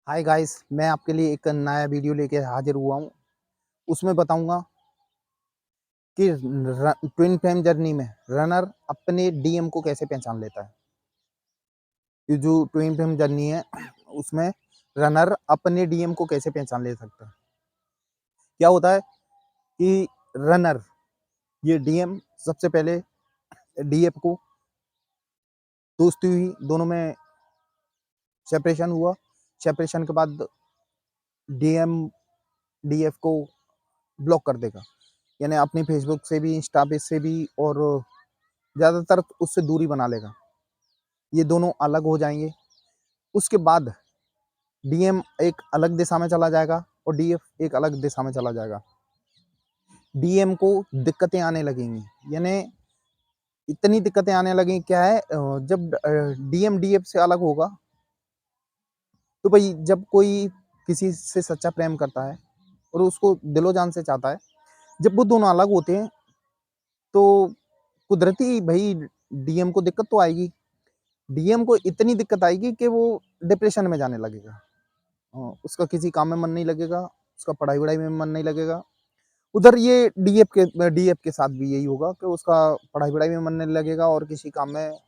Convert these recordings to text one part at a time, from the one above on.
Hi guys, मैं आपके लिए एक नया वीडियो लेके हाजिर हुआ हूँ। उसमें बताऊँगा कि ट्विन फ्लेम जर्नी में रनर अपने डीएम को कैसे पहचान लेता है। ये जो ट्विन फ्लेम जर्नी है उसमें रनर अपने डीएम को कैसे पहचान ले सकता है। क्या होता है कि रनर ये डीएम सबसे पहले डीएफ को दोस्ती हुई, दोनों में सेपरेशन हुआ। सेपरेशन के बाद डीएम डीएफ को ब्लॉक कर देगा, यानी अपनी फेसबुक से भी, इंस्टा पे से भी, और ज़्यादातर उससे दूरी बना लेगा। ये दोनों अलग हो जाएँगे। उसके बाद डीएम एक अलग दिशा में चला जाएगा और डीएफ एक अलग दिशा में चला जाएगा। डीएम को दिक्कतें आने लगेंगी, यानी इतनी दिक्कतें आने लगेंगी। क्या है, जब डीएम डीएफ से अलग होगा तो भाई जब कोई किसी से सच्चा प्रेम करता है और उसको दिलो जान से चाहता है, जब वो दोनों अलग होते हैं तो कुदरती भाई डीएम को दिक्कत तो आएगी। डीएम को इतनी दिक्कत आएगी कि वो डिप्रेशन में जाने लगेगा। उसका किसी काम में मन नहीं लगेगा, उसका पढ़ाई-वढ़ाई में मन नहीं लगेगा। उधर ये डीएफ के साथ भी यही होगा कि उसका पढ़ाई-वढ़ाई में मन नहीं लगेगा और किसी काम में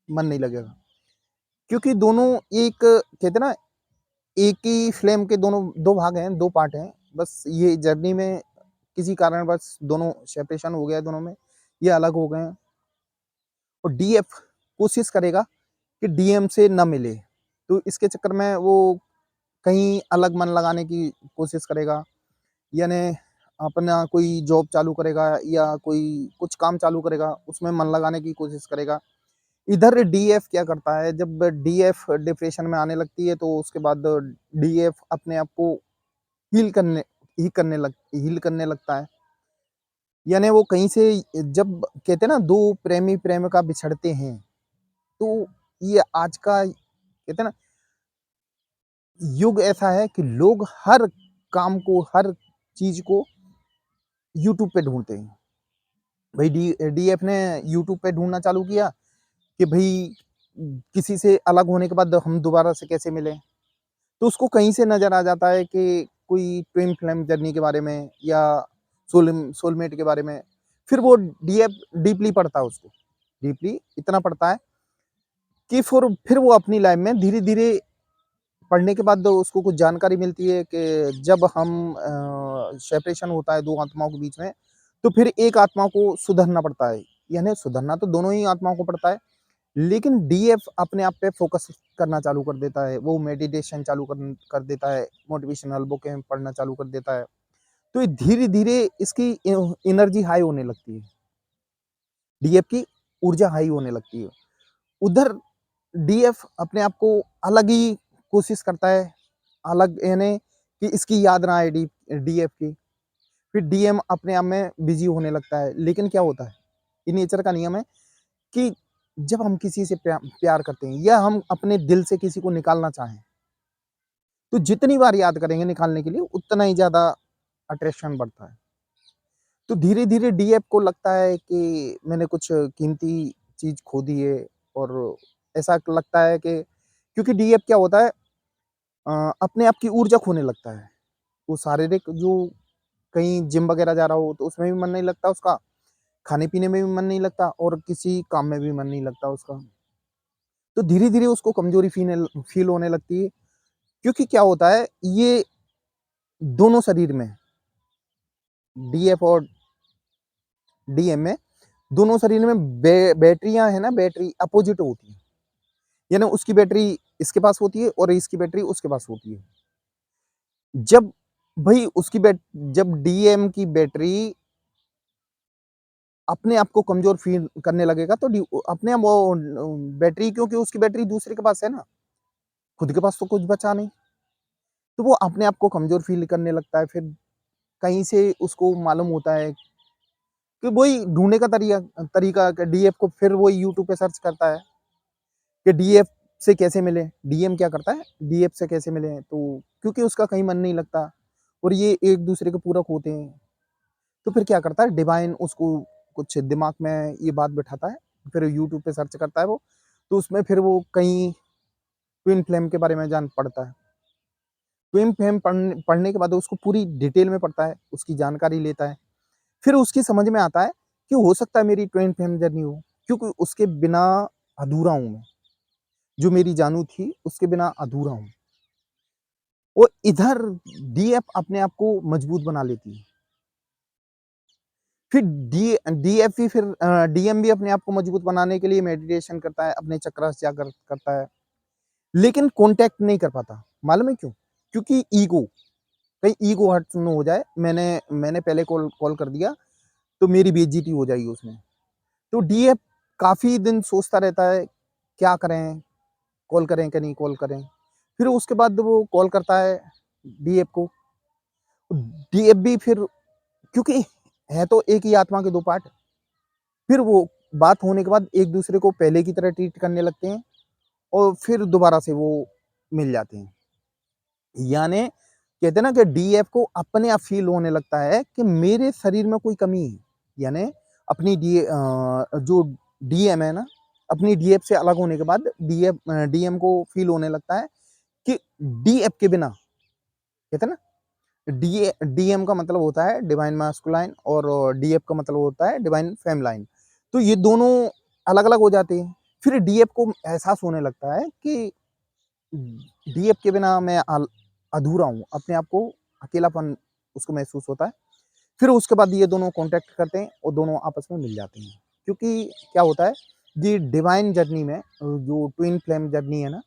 मन नहीं लगेगा। क्योंकि दोनों एक कहते हैं ना, एक ही फ्लेम के दोनों 2 भाग हैं, 2 पार्ट हैं। बस ये जर्नी में किसी कारणवश दोनों सेपरेशन हो गया है दोनों में, ये अलग हो गए हैं। और डीएफ कोशिश करेगा कि डीएम से ना मिले, तो इसके चक्कर में वो कहीं अलग मन लगाने की कोशिश करेगा, यानी अपना कोई जॉब चालू करेगा या कोई कुछ काम चालू करेगा, उसमें मन लगाने की कोशिश करेगा। इधर डीएफ क्या करता है, जब डीएफ डिप्रेशन में आने लगती है तो उसके बाद डीएफ अपने आप को हील करने हील करने लगता है। यानी वो कहीं से, जब कहते हैं ना, दो प्रेमी प्रेमिका बिछड़ते हैं तो ये आज का कहते हैं ना युग ऐसा है कि लोग हर काम को, हर चीज को यूट्यूब पे ढूंढते हैं। भाई डीएफ ने यूट्यूब पे ढूंढना चालू किया कि भाई किसी से अलग होने के बाद हम दोबारा से कैसे मिले, तो उसको कहीं से नजर आ जाता है कि कोई ट्विन फ्लेम जर्नी के बारे में या सोलमेट के बारे में। फिर वो डीएफ डीपली पढ़ता है, उसको डीपली इतना पढ़ता है कि फिर वो अपनी लाइफ में धीरे धीरे पढ़ने के बाद उसको कुछ जानकारी मिलती है कि जब हम सेपरेशन होता है दो आत्माओं के बीच में, तो फिर एक आत्मा को सुधरना पड़ता है। यानी सुधरना तो दोनों ही आत्माओं को पड़ता है, लेकिन डीएफ अपने आप पे फोकस करना चालू कर देता है। वो मेडिटेशन चालू कर देता है, मोटिवेशनल बुकें पढ़ना चालू कर देता है। तो ये धीरे धीरे इसकी एनर्जी हाई होने लगती है, डीएफ की ऊर्जा हाई होने लगती है। उधर डीएफ अपने आप को अलग ही कोशिश करता है, अलग, यानी कि इसकी याद ना आए डीएफ की। फिर डीएम अपने आप में बिजी होने लगता है। लेकिन क्या होता है, ये नेचर का नियम है कि जब हम किसी से प्यार करते हैं या हम अपने दिल से किसी को निकालना चाहें, तो जितनी बार याद करेंगे निकालने के लिए उतना ही ज्यादा अट्रैक्शन बढ़ता है। तो धीरे धीरे डीएफ को लगता है कि मैंने कुछ कीमती चीज खो दी है, और ऐसा लगता है कि क्योंकि डीएफ क्या होता है, अपने आप की ऊर्जा खोने लगता है। वो शारीरिक जो कहीं जिम वगैरह जा रहा हो तो उसमें भी मन नहीं लगता उसका, खाने पीने में भी मन नहीं लगता, और किसी काम में भी मन नहीं लगता उसका। तो धीरे धीरे उसको कमजोरी फील होने लगती है। क्योंकि क्या होता है, ये दोनों शरीर में, डीएफ और डीएम में, दोनों शरीर में बैटरियां है ना, बैटरी अपोजिट होती है। यानी उसकी बैटरी इसके पास होती है और इसकी बैटरी उसके पास होती है। जब भाई उसकी बैट जब डीएम की बैटरी अपने आप को कमजोर फील करने लगेगा तो अपने आप वो बैटरी, क्योंकि उसकी बैटरी दूसरे के पास है ना, खुद के पास तो कुछ बचा नहीं, तो वो अपने आप को कमजोर फील करने लगता है। फिर कहीं से उसको मालूम होता है कि वही ढूंढने का तरीका डीएफ को, फिर वो यूट्यूब पे सर्च करता है कि डीएफ से कैसे मिले। डीएम क्या करता है, डीएफ से कैसे मिले, तो क्योंकि उसका कहीं मन नहीं लगता और ये एक दूसरे के पूरक होते हैं, तो फिर क्या करता है, डिवाइन उसको कुछ दिमाग में ये बात बिठाता है। फिर यूट्यूब पे सर्च करता है वो, तो उसमें फिर वो कहीं ट्विन फ्लेम के बारे में जान पड़ता है। ट्विन फ्लेम पढ़ने के बाद उसको पूरी डिटेल में पढ़ता है, उसकी जानकारी लेता है। फिर उसकी समझ में आता है कि हो सकता है मेरी ट्विन फ्लेम जर्नी हो, क्योंकि उसके बिना अधूरा हूँ मैं। जो मेरी जानू थी, उसके बिना अधूरा हूँ। और इधर डीएफ अपने आप को मजबूत बना लेती है। फिर डीएफ भी फिर डीएम भी अपने आप को मजबूत बनाने के लिए मेडिटेशन करता है, अपने चक्रास जागृत करता है, लेकिन कॉन्टैक्ट नहीं कर पाता। मालूम है क्यों? क्योंकि ईगो, कहीं ईगो हर्ट ना हो जाए, मैंने पहले कॉल कॉल कर दिया, तो मेरी बेइज्जती हो जाएगी उसमें। तो डीएफ काफ़ी दिन सोचता रहता है, क्या करें? कॉल करें कि नहीं कॉल करें? फिर उसके बाद वो कॉल करता है डीएफ को। डीएफ भी फिर, क्योंकि है तो एक ही आत्मा के 2 पार्ट, फिर वो बात होने के बाद एक-दूसरे को पहले की तरह ट्रीट करने लगते हैं और फिर दोबारा से वो मिल जाते हैं। यानी कहते हैं ना कि डीएफ को अपने आप फ़ील होने लगता है कि मेरे शरीर में कोई कमी है। यानी अपनी जो डीएम है ना, अपनी डीएफ से अलग होने के बाद डीएम को फ़ील होने लगता है कि डीएफ के बिना, कहते हैं ना, डीएम का मतलब होता है डिवाइन मास्कुलाइन और डीएफ का मतलब होता है डिवाइन फेमलाइन। तो ये दोनों अलग-अलग हो जाते हैं। फिर डीएफ को एहसास होने लगता है कि डीएफ के बिना मैं अधूरा हूँ, अपने आप को अकेलापन उसको महसूस होता है। फिर उसके बाद ये दोनों कॉन्टैक्ट करते हैं और दोनों आपस में मिल जाते हैं। क्योंकि क्या होता है, ये डिवाइन जर्नी में जो ट्विन फ्लेम जर्नी है ना,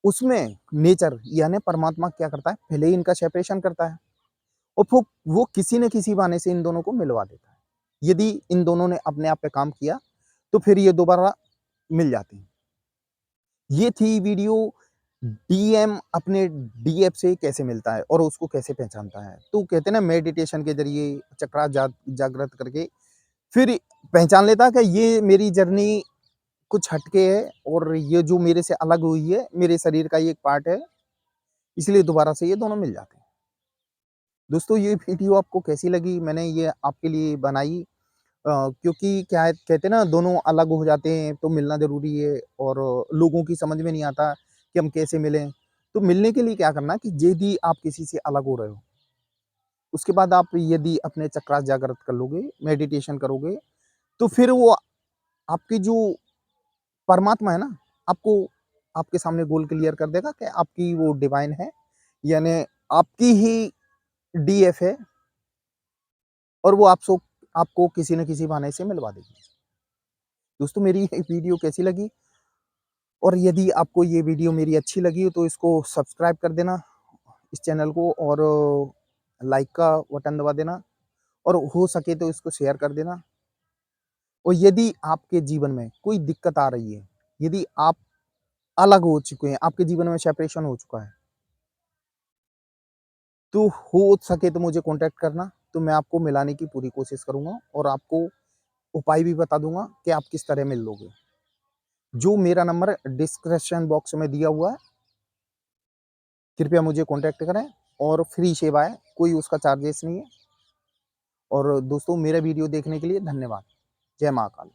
उसमें नेचर यानी परमात्मा क्या करता है, पहले ही इनका सेपरेशन करता है और फिर वो किसी न किसी बहाने से इन दोनों को मिलवा देता है। यदि इन दोनों ने अपने आप पे काम किया, तो फिर ये दोबारा मिल जाते हैं। ये थी वीडियो, डीएम अपने डीएफ से कैसे मिलता है और उसको कैसे पहचानता है। तो कहते हैं ना, मेडिटेशन के ज़रिए चक्रा जागृत करके फिर पहचान लेता है कि ये मेरी जर्नी कुछ हटके है और ये जो मेरे से अलग हुई है, मेरे शरीर का ही एक पार्ट है, इसलिए दोबारा से ये दोनों मिल जाते हैं। दोस्तों, ये वीडियो आपको कैसी लगी? मैंने ये आपके लिए बनाई क्योंकि क्या है, कहते हैं ना, दोनों अलग हो जाते हैं तो मिलना ज़रूरी है और लोगों की समझ में नहीं आता कि हम कैसे मिलें। तो मिलने के लिए क्या करना कि यदि आप किसी से अलग हो रहे हो, उसके बाद आप यदि अपने चक्रास जागृत कर लोगे, मेडिटेशन करोगे, तो फिर वो आपकी जो परमात्मा है ना, आपको आपके सामने गोल क्लियर कर देगा कि आपकी वो डिवाइन है, यानी आपकी ही डीएफ है और वो आपको किसी न किसी बहाने से मिलवा देगी। दोस्तों, मेरी ये वीडियो कैसी लगी? और यदि आपको ये वीडियो मेरी अच्छी लगी हो तो इसको सब्सक्राइब कर देना, इस चैनल को, और लाइक का बटन दबा देना और हो सके तो इसको शेयर कर देना। और यदि आपके जीवन में कोई दिक्कत आ रही है, यदि आप अलग हो चुके हैं, आपके जीवन में सेपरेशन हो चुका है, तो हो सके तो मुझे कॉन्टैक्ट करना, तो मैं आपको मिलाने की पूरी कोशिश करूँगा और आपको उपाय भी बता दूँगा कि आप किस तरह मिल लोगे। जो मेरा नंबर डिस्क्रिप्शन बॉक्स में दिया हुआ है, कृपया मुझे कॉन्टैक्ट करें और फ्री सेवा है, कोई उसका चार्जेस नहीं है। और दोस्तों, मेरा वीडियो देखने के लिए धन्यवाद। जय महाकाल।